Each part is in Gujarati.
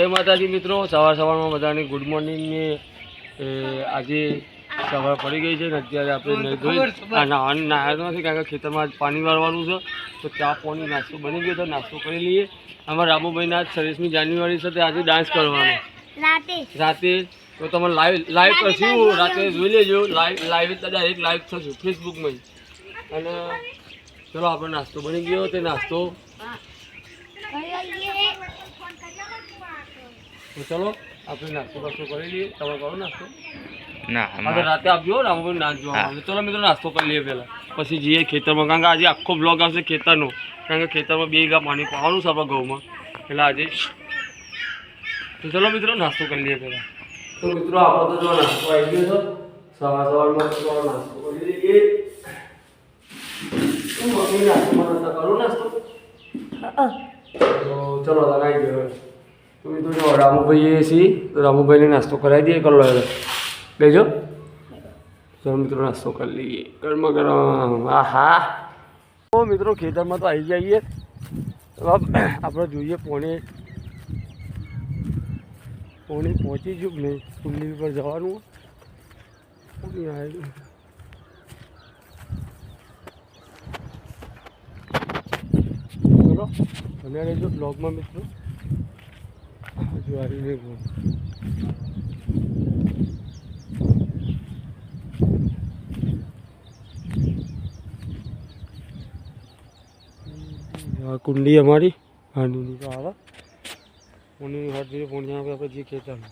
જય માતાજી મિત્રો, સવારમાં બધાની ગુડ મોર્નિંગની આજે સવાર પડી ગઈ છે ને અત્યારે આપણે નાહ્યા નથી કારણ કે ખેતરમાં પાણી વાળવાનું છે તો ચા પાણી નાસ્તો બની ગયો તો નાસ્તો કરી લઈએ. અમારા રામુભાઈના 26મી જાન્યુઆરી છે આજે ડાન્સ કરવાનો રાતે તો તમે લાઈવ કરશું રાતે જોઈ લેજો. લાઈવ ડાયરેક્ટ લાઈવ થશું ફેસબુકમાં. અને ચલો આપણે નાસ્તો બની ગયો તે નાસ્તો તો ચલો આપણે નાસ્તો કરી લઈએ. તમે કરો નાસ્તો ના રાતે આપજો રામભાઈ નાચજો. ચલો મિત્રો નાસ્તો કરી લઈએ પહેલાં પછી જઈએ ખેતરમાં કારણ કે આજે આખો બ્લોગ આવશે ખેતરનો કારણ કે ખેતરમાં 2 વીઘા પાણી પાવાનું છે આપણા ઘઉંમાં એટલે આજે. તો ચલો મિત્રો નાસ્તો કરી લઈએ પહેલાં. તો મિત્રો આપણો તો જો નાસ્તો આવી ગયો છે સવારમાં નાસ્તો કરી લઈએ. શું મમ્મી નાસ્તો કરું નાસ્તો તો ચલો લગાવી ગયો. તો મિત્રો જો રામુભાઈએ છીએ તો રામુભાઈને નાસ્તો કરાવી દઈએ. કરો લેજો. ચલો મિત્રો નાસ્તો કરી લઈએ ગરમા ગરમ. આહા તો મિત્રો ખેતરમાં તો આવી જઈએ. આપણે જોઈએ પોણે પહોંચી છું નહીં કુંડલી પર જવાનું. ચલો અને રહેજો બ્લોગમાં મિત્રો. કુંડી અમારી હાંડીની તો આવે પોણીની હાથ જોઈએ પોણી આવે આપણે જે ખેતરમાં.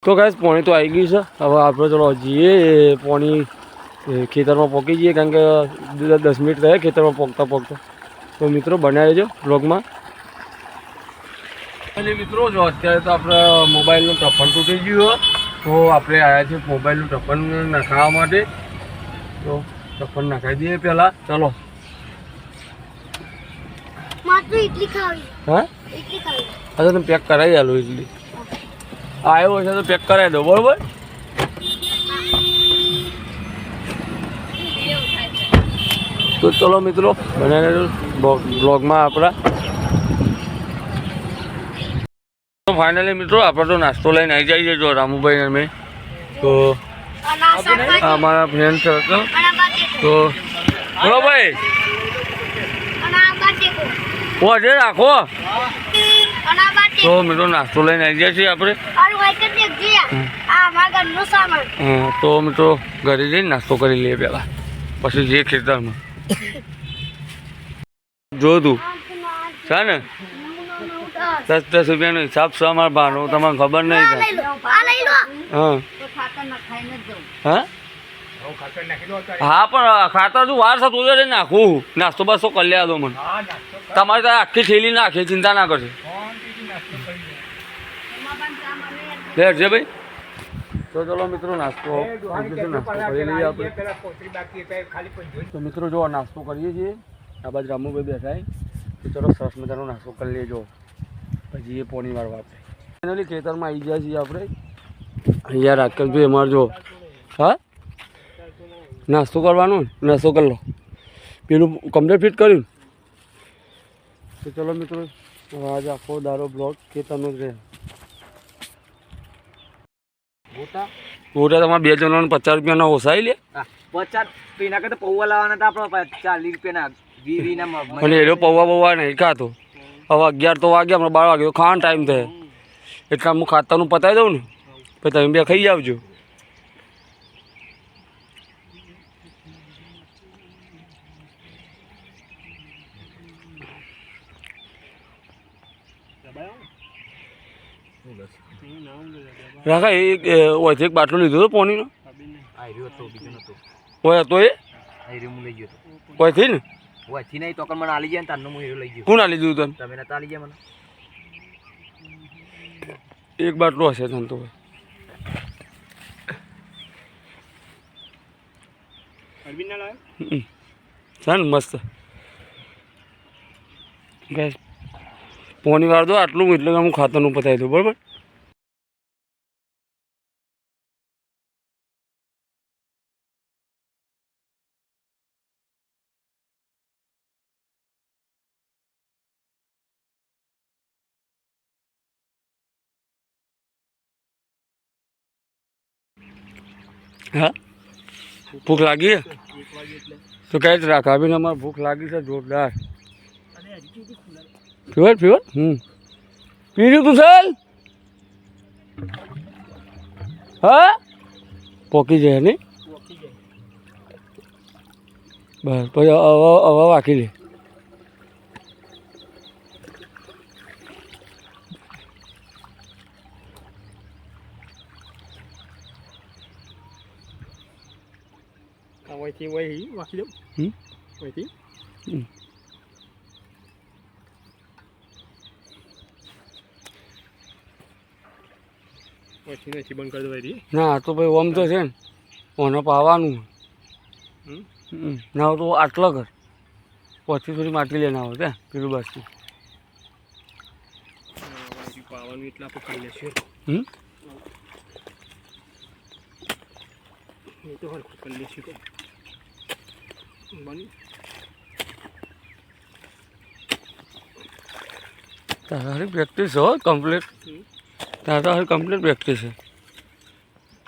તો ગાઈસ પોણી તો આવી ગઈ છે. હવે આપણે ચલો જઈએ પોણી ખેતરમાં પહોંચી જઈએ કારણ કે 10 મિનિટ રહે ખેતરમાં પહોંચતા. તો મિત્રો બનાવી લેજો બ્લોગમાં. અને મિત્રો જો અત્યારે તો આપણે મોબાઈલનું ટફન તૂટી ગયું તો આપણે આવ્યા છીએ મોબાઈલનું ટફન નખાવવા માટે. તો ટફન નખાવી દઈએ પહેલાં. ચલો હા અચ્છા તમે પેક કરાવી આલો ઇડલી આવ્યો છે તો પેક કરાવી દો બરાબર. તો ચલો મિત્રો બનાવી બ્લોગમાં આપણા. તો ફાઇનલી મિત્રો આપણે તો નાસ્તો લઈને આવી જઈએ જો રામુભાઈ અને મેં. તો અમારા ફ્રેન્ડ સર્કલ તો બોલો ભાઈ છે રાખો. તો મિત્રો નાસ્તો લઈને આવી જાય છીએ આપણે. તો મિત્રો ઘરે જઈને નાસ્તો કરી લઈએ પહેલાં પછી જઈએ ખેતરમાં. જો તું છે ને 10 રૂપિયાનો હિસાબ છે અમારા ભાનો તમને ખબર નહીં થાય. હા પણ ખાતર તું વાર છે તું નાખું નાસ્તો બસો કરી લે દો મને. તમારે ત્યાં આખી થેલી નાખે ચિંતા ના કરશે. લેજે ભાઈ. તો ચલો મિત્રો નાસ્તો કરી લઈએ આપણે. તો મિત્રો જો નાસ્તો કરીએ છીએ આ બાજુ રામુભાઈ બેઠા તો ચલો સરસ મજાનો નાસ્તો કરી લેજો પછી એ પોણી વાળવા આપણે ફાઇનલી ખેતરમાં આવી ગયા છીએ આપણે. અહીંયા રાકેશભાઈ અમારે જો હા નાસ્તો કરવાનો નાસ્તો કરી લો પેલું કમ્પ્લીટ ફિટ કર્યું. તો ચલો મિત્રો આજે આખો દારો બ્લોગ ખેતરનો જ રહે. ગોટા તમારે 2 જણાને 50 રૂપિયાના ઓસાઈ લે. 50 એના કરતા પૌવા લાવવાના હતા આપણે 40 રૂપિયાના અને એનો પૌવા નહીં ખાતો. હવે 11 તો વાગ્યા હમણાં 12 વાગે ખાવાનો ટાઈમ થાય એટલે હું ખાતાનું પતાવી દઉં ને પછી તમે 2 ખાઈ આવજો. રાખા એક બાટલો લીધો હતો પોણીનો હોય હતો એ હોયથી ને નહીં તો મને આલી જાય ને તારનો હું હીરો લઈ ગયો. કોણ આલી દીધું તને? તમે નતા આલી ગયા મને. એક બાટલો હશે તને તો છે ને મસ્ત ગેસ પોણી વાર દો આટલું એટલે હું ખાતરનું પતાવી દઉં બરાબર. હા ભૂખ લાગી છે? 1 વાગે એટલે તો કઈ જ રાખ આવીને અમારે ભૂખ લાગી છે જોરદાર. અને હજી સુધી ખુલ્લા પીવર પીવર પીર્યું તું ચાલ હા પોકી જાય નહીં પોકી જાય. બસ પછી હવે વાંકી લે. વહીથી વહી વાંકી દઉં વહીથી વહીથી નથી બંધ કરી દો વહીથી. ના તો ભાઈ ઓમ તો છે ને ઓને પાવાનું ના તો આટલો કર પછી થોડી માટી લઈને આવો ત્યાં પેલું બાજુ વહીથી પાવાનું એટલે આપણે કરી લેશું. એ તો હરખું કરી લેશું તો બની તારી પ્રેક્ટિસ હો કમ્પ્લીટ. તારી કમ્પ્લીટ પ્રેક્ટિસ છે.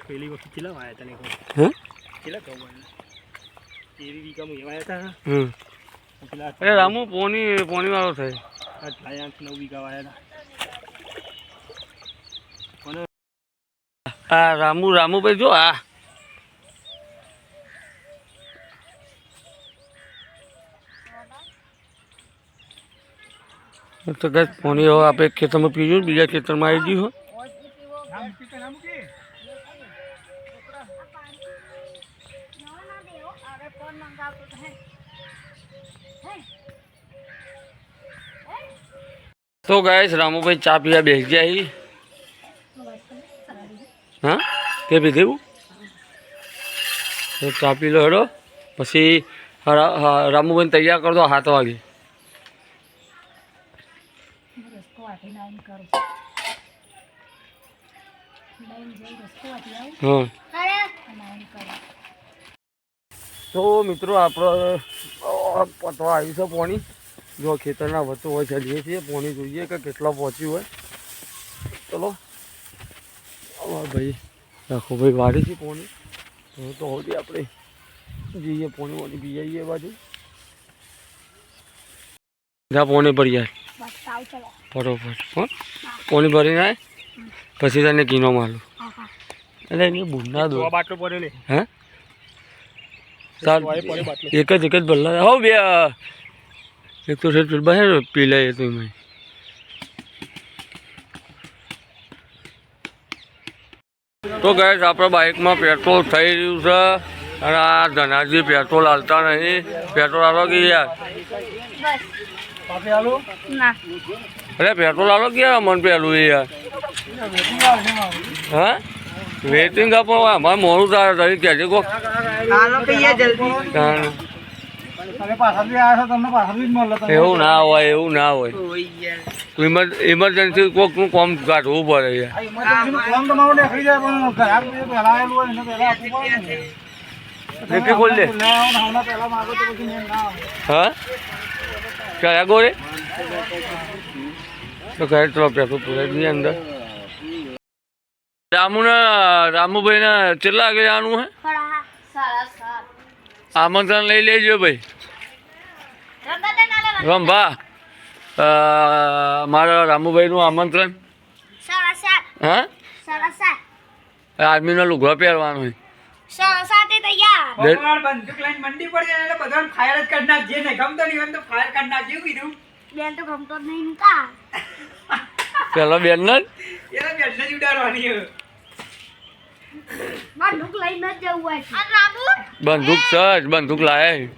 પહેલી વખત કેટલા વાયા હતા ને હે કેટલા કહું એવી વીઘામાં એવા હતા પેલા અરે રામુ પોણી વાળો થાય 8-9 વીઘા વાયા હતા. હા રામુભાઈ જો આ તો કઈ પોણી હવે આપણે ખેતરમાં પીજું બીજા ખેતરમાં આવી ગયું તો ગાઈસ રામુભાઈ ચા પીવા બેસી ગયા. હા તે પીધેવું તો ચા પી લો હેડો પછી રામુભાઈને તૈયાર કરી દો 7 વાગે. હા તો મિત્રો આપણે પતવા આવ્યું છે પોણી. જો ખેતરના વચ્ચો હોય ચડીએ છીએ પોણી જોઈએ કે કેટલા પહોંચ્યું હોય. ચલો ભાઈ રાખો ભાઈ વાળી છે પોણી તો હોતી આપણે જઈએ પોણી પી જઈએ બાજુ જ્યાં પોણી ભરી જાય બરોબર. હા પોણી ભરીને આવે પછી તને કીનો માલું એટલે એની બુંડા દો બાટલો પડ્યો ને હે ચાલ એક જ ભરલા હો બે એક તો છે બહાર પી લે તો એમાં તો ગાઈસ આપણા બાઇકમાં પેટ્રોલ થઈ રહ્યું છે અને આ ધનાજી પેટ્રોલ હાલતા નહીં. પેટ્રોલ હાલો કે યાર અરે પેટ્રોલ હાલો કે યાર મન પેલું યાર હા વેટિંગ આપો અમારે મોડું તારે તરી કહેજે કોક એવું ના હોય ઇમરજન્સી કોકનું કામ કાઢવું પડે યાર. નક્કી ખોલ દે હા કયા ગોરે તો કહે ચલો પેટ્રોલ પૂરાઈ અંદર. રામુભાઈ ને કેટલા વાગે જવાનું હે આમંત્રણ લઈ લેજો ભાઈ. રંભા મારા રામુભાઈનું આમંત્રણ હા આર્મીનો લુગડો પહેરવાનો હોય. પેલો બેન ને બંદૂક સજ બંદૂક લાયા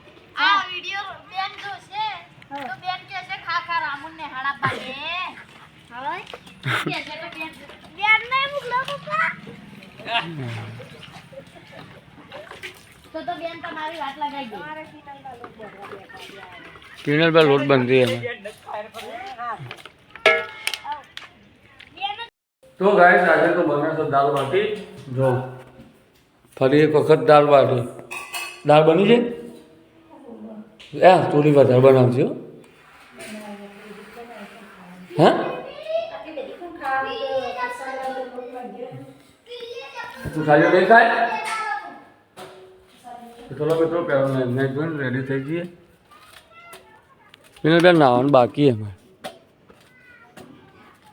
કિનલ પર લોટ બંધી એમાં. તો ગાઈસ આજે તો બને છે દાળ બાટી. જો ફરી એક વખત દાળ બાટી. દાળ બની છે થોડી વધારે બનાવજો હા તું ખાલી નહીં ખાય તો ચલો મિત્રો પહેલાં નાઈ ધોઈને રેડી થઈ જઈએ. એને બેન નાવાનું બાકી અમારે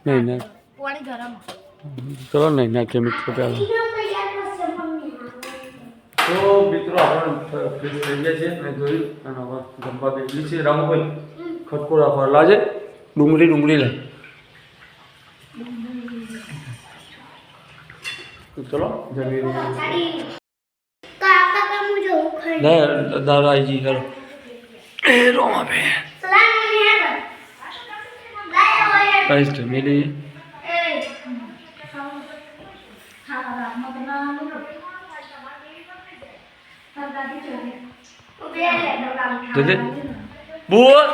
નહીં ના ચલો નહીં નાખીએ મિત્રો પહેલાં. તો મિત્રો આપણે ફ્રેશ થઈ ગયા છે મેં જોયું અને હવે જમવા બેઠી છે. રામભાઈ ખટકો રાખવા લાજે ડુંગળી લે. તો ચલો જમી લે દાદા આવી જઈ ચાલો એ રોમા બે કઈશ જમી લઈએ. બોલ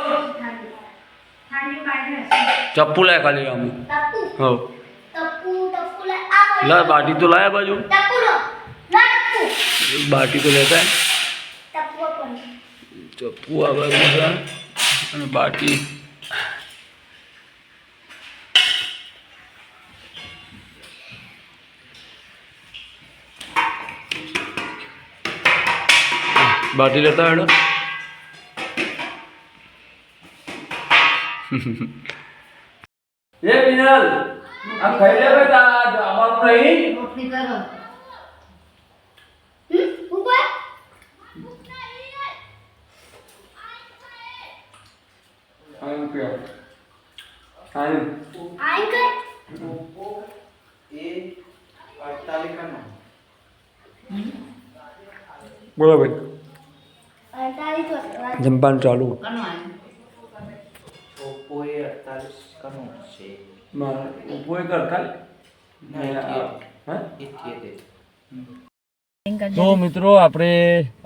ચપ્પુ લાય ખાલી આમ હો લા બાટી તો લાયા બાજુ બાટી તો લેતા ચપ્પુ આ બાજુ અને બાટી બાટી લેતા હેડો. એ વિનલ આ ખાઈ લે બેટા આવાનું નહીં રોટલી કરો આયન કે આયન બોલો ભાઈ જમવાનું ચાલુ ઉપોય કર ખાલી. તો મિત્રો આપણે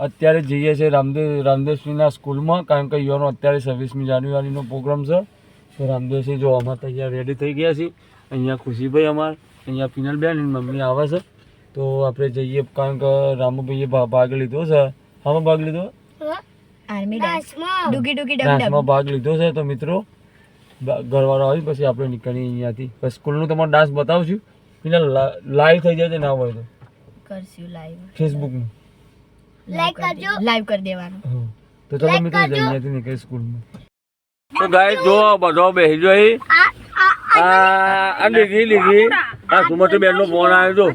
અત્યારે જઈએ છીએ રામદેવસિંહના સ્કૂલમાં કારણ કે યોનો અત્યારે 26મી જાન્યુઆરીનો પ્રોગ્રામ છે. તો રામદેવસિંહ જો અમારે તૈયાર રેડી થઈ ગયા છીએ. અહીંયા ખુશીભાઈ અમારે અહીંયા પિનલબેન એની મમ્મી આવે છે. તો આપણે જઈએ કારણ કે રામુભાઈએ ભાગ લીધો છે. આમાં ભાગ લીધો ડાન્સમાં ભાગ લીધો છે. તો મિત્રો ઘરવાળો આવી પછી આપણે નીકળીએ અહીંયાથી. પછી સ્કૂલનું તમારે ડાન્સ બતાવશું પેલા લાઈવ થઈ જાય ના હોય તો કરશું લાઈવ ફેસબુકનું લાઈવ કરી દેવાનું. તો ચલો મિત્રો અહીંયાથી નીકળી સ્કૂલમાં. તો ગાય જો બધો બેસી જોઈ આ લીધી આ સુમતી બેનનો ફોન આવ્યો હતો.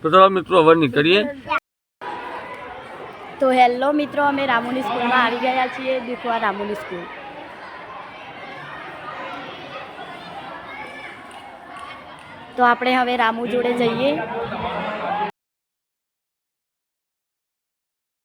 તો ચલો મિત્રો હવે નીકળીએ. તો હેલો મિત્રો અમે રામુની સ્કૂલમાં આવી ગયા છીએ. દેખો આ રામુની સ્કૂલ. તો આપણે હવે રામુ જોડે જઈએ